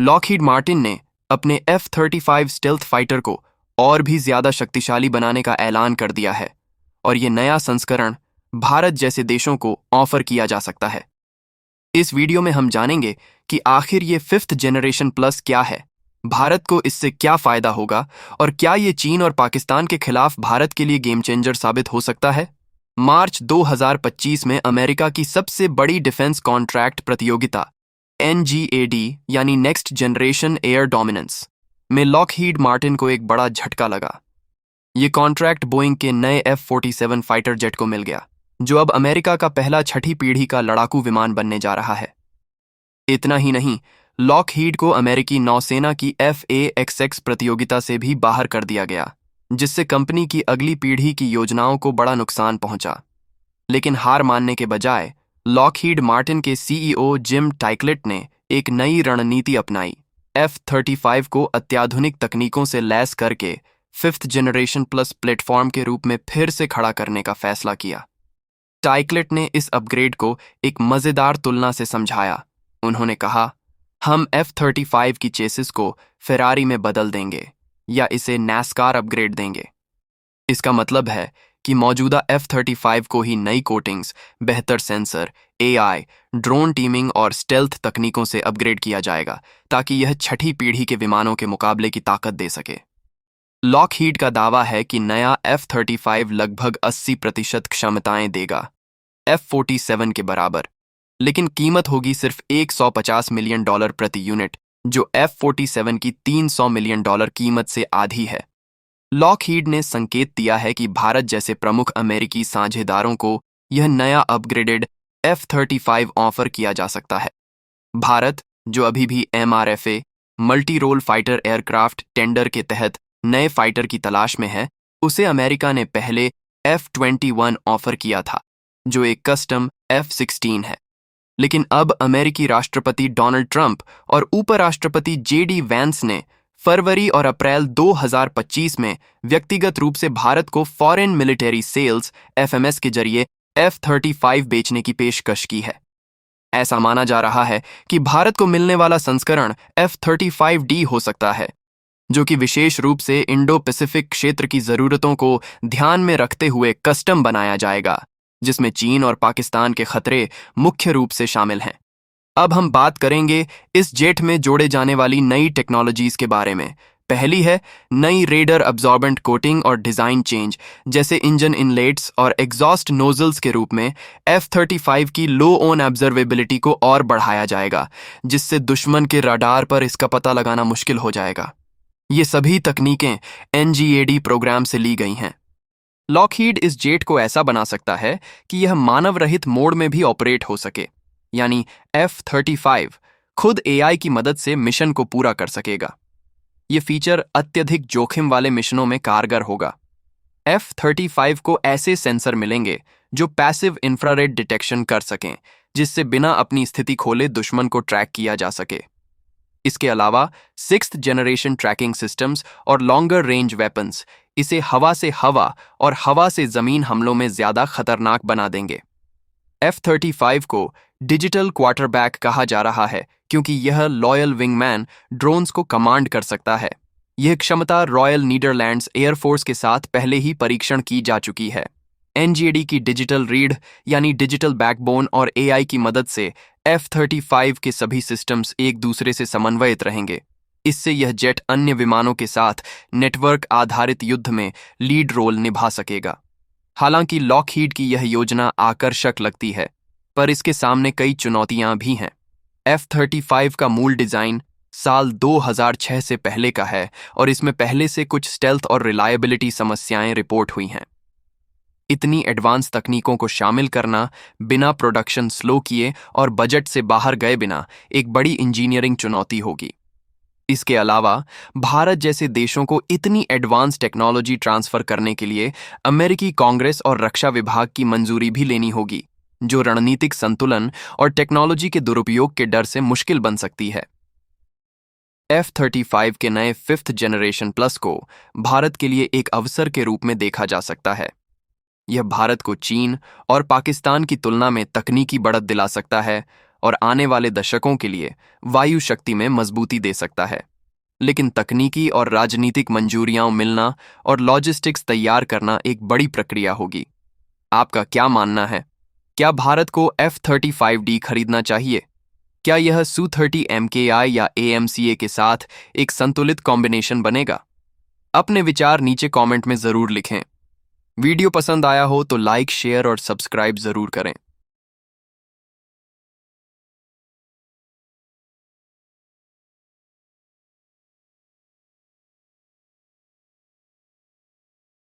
Lockheed Martin ने अपने F-35 stealth fighter को और भी ज्यादा शक्तिशाली बनाने का ऐलान कर दिया है और ये नया संस्करण भारत जैसे देशों को ऑफर किया जा सकता है। इस वीडियो में हम जानेंगे कि आखिर ये 5th जनरेशन प्लस क्या है, भारत को इससे क्या फायदा होगा और क्या ये चीन और पाकिस्तान के खिलाफ भारत के लिए गेम चेंजर साबित हो सकता है। मार्च 2025 में अमेरिका की सबसे बड़ी डिफेंस कॉन्ट्रैक्ट प्रतियोगिता NGAD यानी नेक्स्ट जनरेशन एयर डोमिनेंस में लॉकहीड मार्टिन को एक बड़ा झटका लगा। ये कॉन्ट्रैक्ट बोइंग के नए F-47 फाइटर जेट को मिल गया, जो अब अमेरिका का पहला छठी पीढ़ी का लड़ाकू विमान बनने जा रहा है। इतना ही नहीं, लॉकहीड को अमेरिकी नौसेना की FA-XX प्रतियोगिता से भी बाहर कर दिया गया, जिससे कंपनी की अगली पीढ़ी की योजनाओं को बड़ा नुकसान पहुंचा। लेकिन हार मानने के बजाय लॉकहीड मार्टिन के CEO जिम टाइकलेट ने एक नई रणनीति अपनाई। F-35 को अत्याधुनिक तकनीकों से लैस करके 5th जनरेशन प्लस प्लेटफॉर्म के रूप में फिर से खड़ा करने का फैसला किया। टाइकलेट ने इस अपग्रेड को एक मजेदार तुलना से समझाया। उन्होंने कहा, हम F-35 की चेसिस को फेरारी में बदल देंगे या इसे नैस्कार अपग्रेड देंगे। इसका मतलब है कि मौजूदा F-35 को ही नई कोटिंग्स, बेहतर सेंसर, AI, ड्रोन टीमिंग और स्टेल्थ तकनीकों से अपग्रेड किया जाएगा ताकि यह छठी पीढ़ी के विमानों के मुकाबले की ताकत दे सके। लॉकहीड का दावा है कि नया F-35 लगभग 80% क्षमताएं देगा, F-47 के बराबर, लेकिन कीमत होगी सिर्फ $150 मिलियन प्रति यूनिट, जो F-47 की $300 मिलियन कीमत से आधी है। लॉकहीड ने संकेत दिया है कि भारत जैसे प्रमुख अमेरिकी साझेदारों को यह नया अपग्रेडेड F-35 ऑफर किया जा सकता है। भारत, जो अभी भी MRFA multi role fighter aircraft tender के तहत नए फाइटर की तलाश में है, उसे अमेरिका ने पहले F-21 ऑफर किया था, जो एक कस्टम F-16 है। लेकिन अब अमेरिकी राष्ट्रपति डोनाल्ड ट्रंप और उपराष्ट्रपति JD वैंस ने फरवरी और अप्रैल 2025 में व्यक्तिगत रूप से भारत को फॉरेन मिलिट्री सेल्स FMS के जरिए F-35 बेचने की पेशकश की है। ऐसा माना जा रहा है कि भारत को मिलने वाला संस्करण F-35D हो सकता है, जो कि विशेष रूप से इंडो पैसिफिक क्षेत्र की जरूरतों को ध्यान में रखते हुए कस्टम बनाया जाएगा, जिसमें चीन और पाकिस्तान के खतरे मुख्य रूप से शामिल हैं। अब हम बात करेंगे इस जेट में जोड़े जाने वाली नई टेक्नोलॉजीज के बारे में। पहली है नई रेडर अब्जॉर्बेंट कोटिंग और डिजाइन चेंज, जैसे इंजन इनलेट्स और एग्जॉस्ट नोजल्स के रूप में F-35 की लो ऑन ऑब्जर्वेबिलिटी को और बढ़ाया जाएगा, जिससे दुश्मन के रडार पर इसका पता लगाना मुश्किल हो जाएगा। ये सभी तकनीकें NGAD प्रोग्राम से ली गई हैं। लॉकहीड इस जेट को ऐसा बना सकता है कि यह मानव रहित मोड में भी ऑपरेट हो सके, यानी F-35 खुद AI की मदद से मिशन को पूरा कर सकेगा। ये फीचर अत्यधिक जोखिम वाले मिशनों में कारगर होगा। F-35 को ऐसे सेंसर मिलेंगे जो पैसिव इंफ्रारेड डिटेक्शन कर सकें, जिससे बिना अपनी स्थिति खोले दुश्मन को ट्रैक किया जा सके। इसके अलावा 6th जनरेशन ट्रैकिंग सिस्टम्स और लॉन्गर रेंज वेपन्स इसे हवा से हवा और हवा से जमीन हमलों में ज्यादा खतरनाक बना देंगे। F-35 को डिजिटल क्वार्टरबैक कहा जा रहा है क्योंकि यह लॉयल विंगमैन ड्रोन्स को कमांड कर सकता है। यह क्षमता रॉयल नीदरलैंड्स एयरफोर्स के साथ पहले ही परीक्षण की जा चुकी है। NGAD की डिजिटल रीड यानी डिजिटल बैकबोन और AI की मदद से F-35 के सभी सिस्टम्स एक दूसरे से समन्वयित रहेंगे। इससे यह जेट अन्य विमानों के साथ नेटवर्क आधारित युद्ध में लीड रोल निभा सकेगा। हालांकि लॉकहीड की यह योजना आकर्षक लगती है, पर इसके सामने कई चुनौतियां भी हैं। F-35 का मूल डिजाइन साल 2006 से पहले का है और इसमें पहले से कुछ स्टेल्थ और रिलायबिलिटी समस्याएं रिपोर्ट हुई हैं। इतनी एडवांस तकनीकों को शामिल करना बिना प्रोडक्शन स्लो किए और बजट से बाहर गए बिना एक बड़ी इंजीनियरिंग चुनौती होगी। इसके अलावा भारत जैसे देशों को इतनी एडवांस टेक्नोलॉजी ट्रांसफर करने के लिए अमेरिकी कांग्रेस और रक्षा विभाग की मंजूरी भी लेनी होगी, जो रणनीतिक संतुलन और टेक्नोलॉजी के दुरुपयोग के डर से मुश्किल बन सकती है। F-35 के नए 5th जनरेशन प्लस को भारत के लिए एक अवसर के रूप में देखा जा सकता है। यह भारत को चीन और पाकिस्तान की तुलना में तकनीकी बढ़त दिला सकता है और आने वाले दशकों के लिए वायु शक्ति में मजबूती दे सकता है। लेकिन तकनीकी और राजनीतिक मंजूरियां मिलना और लॉजिस्टिक्स तैयार करना एक बड़ी प्रक्रिया होगी। आपका क्या मानना है? क्या भारत को F-35D खरीदना चाहिए? क्या यह Su-30 MKI या AMCA के साथ एक संतुलित कॉम्बिनेशन बनेगा? अपने विचार नीचे कमेंट में जरूर लिखें। वीडियो पसंद आया हो तो लाइक, शेयर और सब्सक्राइब जरूर करें।